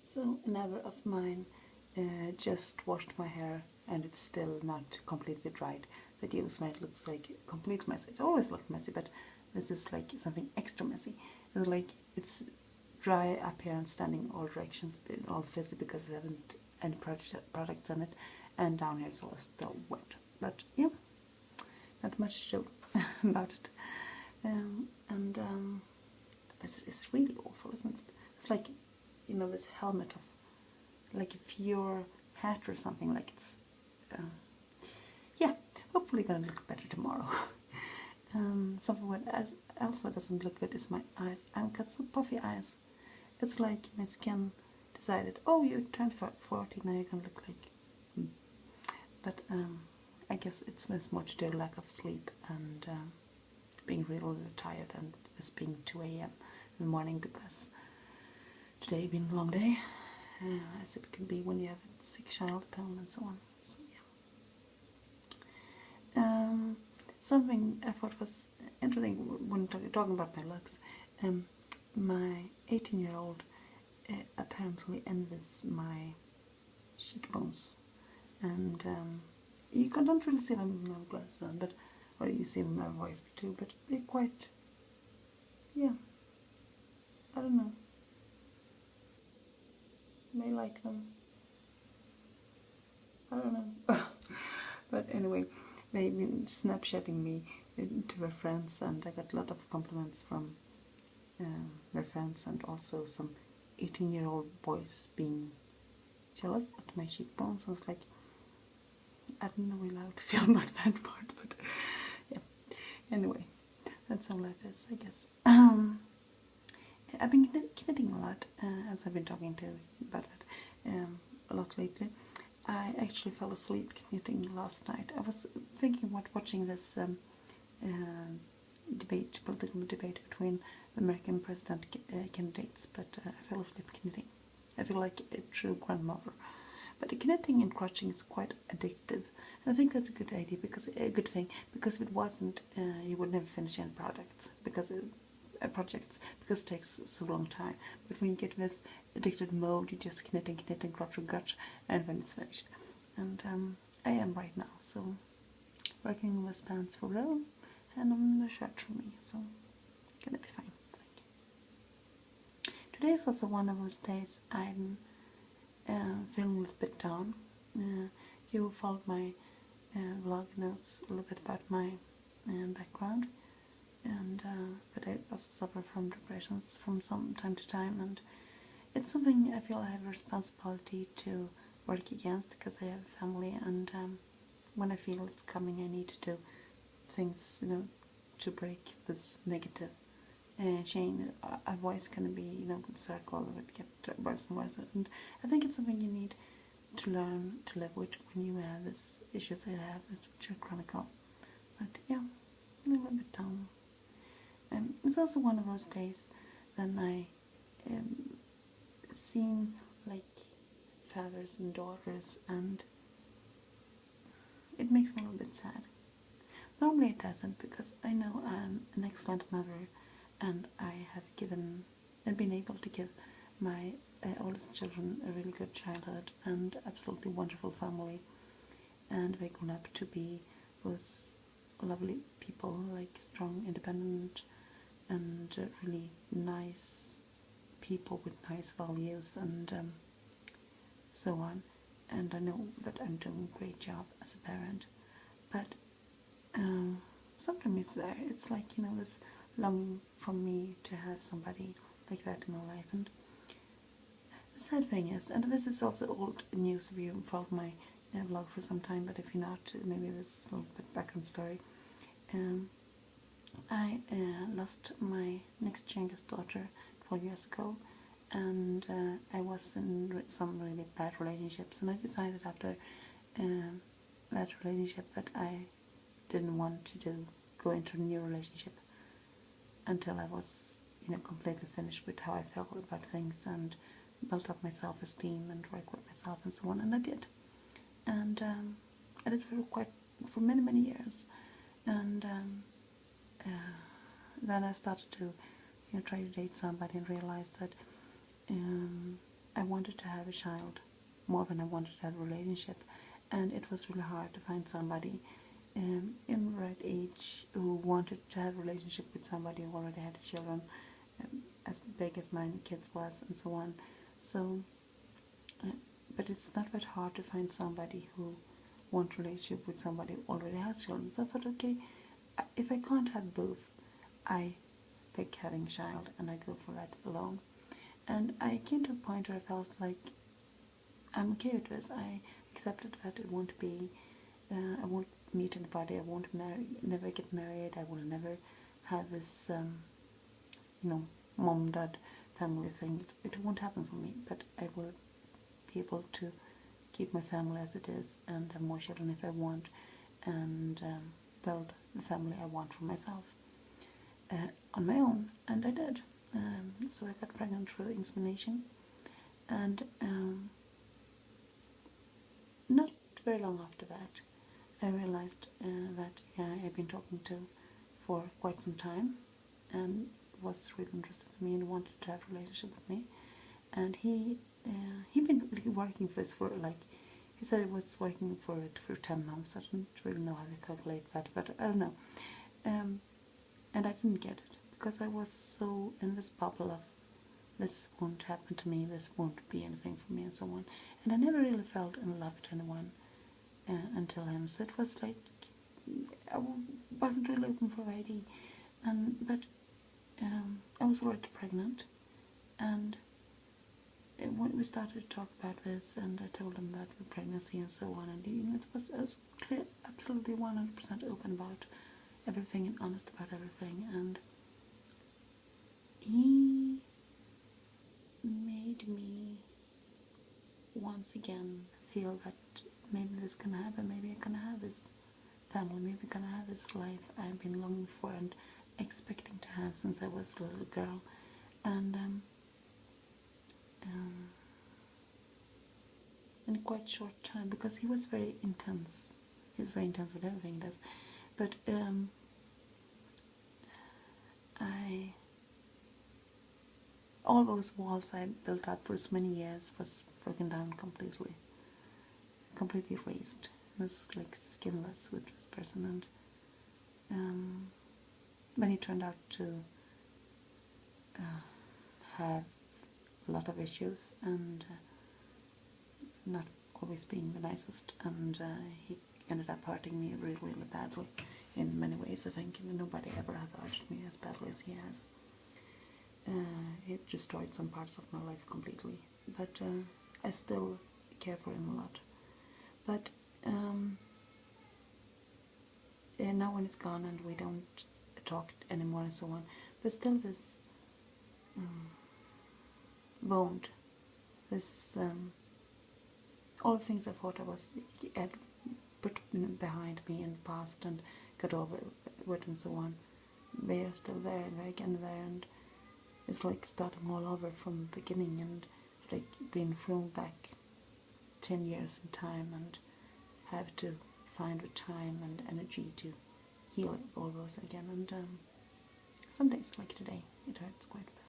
So a neighbor of mine just washed my hair and it's still not completely dried. The deal is when it looks like a complete mess. It always looked messy, but this is like something extra messy. It's like it's dry up here and standing all directions, all fizzy because it hasn't any products on it, and down here it's all still wet. But yeah, not much to do about it. It's really awful, isn't it? It's like, you know, this helmet of, like if your hat or something, like it's, yeah, hopefully gonna look better tomorrow. Something else what doesn't look good is my eyes. I've got so puffy eyes. It's like my skin decided, oh, you turned 40, now you're gonna look like, but I guess it's more to do with lack of sleep and being really tired, and this being 2 a.m. in the morning because today been a long day, as it can be when you have a sick child at home and so on. So yeah. Something I thought was interesting when talking about my looks. My 18-year-old apparently envies my cheekbones, and you don't really see them with my glasses on, but or you see them in my voice too. But they're quite, yeah. I don't know. May like them. I don't know. But anyway, they've been Snapchatting me to their friends, and I got a lot of compliments from their friends, and also some 18-year-old boys being jealous at my cheekbones. I was like, I don't know really how to feel about that part, but yeah. Anyway, that's how life is, I guess. I've been knitting a lot, as I've been talking to about it a lot lately. I actually fell asleep knitting last night. I was thinking about watching this political debate between the American president candidates, but I fell asleep knitting. I feel like a true grandmother. But knitting and crocheting is quite addictive, and I think that's a good idea, because a good thing. Because if it wasn't, you would never finish any projects because it takes so long time. But when you get this addicted mode, you just knitting, crochet, and when it's finished. And I am right now, so working on this pants for Rome and on the shirt for me, so gonna be fine. Thank you. Today is also one of those days I'm feeling a little bit down. You who followed my vlog knows a little bit about my background, and but I also suffer from depressions from some time to time, and it's something I feel I have a responsibility to work against, because I have a family, and when I feel it's coming, I need to do things, you know, to break this negative chain. Otherwise, going to be, you know, a circle that would get worse and worse. And I think it's something you need to learn to live with when you have these issues I have, which are chronicle. But yeah, a little bit down. It's also one of those days when I seen like fathers and daughters, and it makes me a little bit sad. Normally it doesn't, because I know I'm an excellent mother, and I have given and been able to give my oldest children a really good childhood and absolutely wonderful family, and they grown up to be those lovely people, like strong, independent, and really nice people with nice values, and so on. And I know that I'm doing a great job as a parent, but sometimes it's like, you know, this longing for me to have somebody like that in my life. And the sad thing is, and this is also old news if you followed my vlog for some time, but if you're not, maybe this is a little bit background story. I lost my next youngest daughter 12 years ago, and I was in some really bad relationships, and I decided after that relationship that I didn't want to go into a new relationship until I was, you know, completely finished with how I felt about things, and built up my self-esteem and work with myself and so on, and I did. And I did for many years, and then I started to, you know, try to date somebody, and realized that I wanted to have a child more than I wanted to have a relationship, and it was really hard to find somebody in the right age who wanted to have a relationship with somebody who already had children as big as my kids was, and so on. So, but it's not that hard to find somebody who wants a relationship with somebody who already has children. So I thought, okay, if I can't have both, I pick having a child and I go for that alone. And I came to a point where I felt like I'm okay with this. I accepted that it won't be, I won't meet anybody, I won't never get married, I will never have this, mom, dad, family thing. It won't happen for me, but I will be able to keep my family as it is and have more children if I want, and build the family I want for myself on my own, and I did. So I got pregnant through insemination, and not very long after that I realized that a guy I've been talking to for quite some time and was really interested in me and wanted to have a relationship with me, and he'd been working for this for he said he was working for it for 10 months. I don't really know how to calculate that, but I don't know. And I didn't get it because I was so in this bubble of this won't happen to me, this won't be anything for me, and so on. And I never really felt in love with anyone until him. So it was like I wasn't really open for ID, but I was already pregnant, and when we started to talk about this, and I told him about the pregnancy and so on, and it was clear, absolutely 100% open about everything and honest about everything, and he made me once again feel that maybe this can happen, maybe I'm gonna have this family, maybe I'm gonna have this life I've been longing for and expecting to have since I was a little girl. And in a quite short time, because he was very intense. He's very intense with everything he does. But all those walls I built up for so many years was broken down completely erased. I was like skinless with this person, and when he turned out to have a lot of issues and not always being the nicest, and he ended up hurting me really, really badly in many ways. I think nobody ever have hurt me as badly as he has. It destroyed some parts of my life completely, but I still care for him a lot. But now when it's gone and we don't talk anymore and so on, there's still this wound, this all the things I thought I had put behind me in the past and got over with and so on, they are still there, and they're again there, and it's like starting all over from the beginning, and it's like being thrown back 10 years in time and have to find the time and energy to heal all those again. And some days, like today, it hurts quite bad.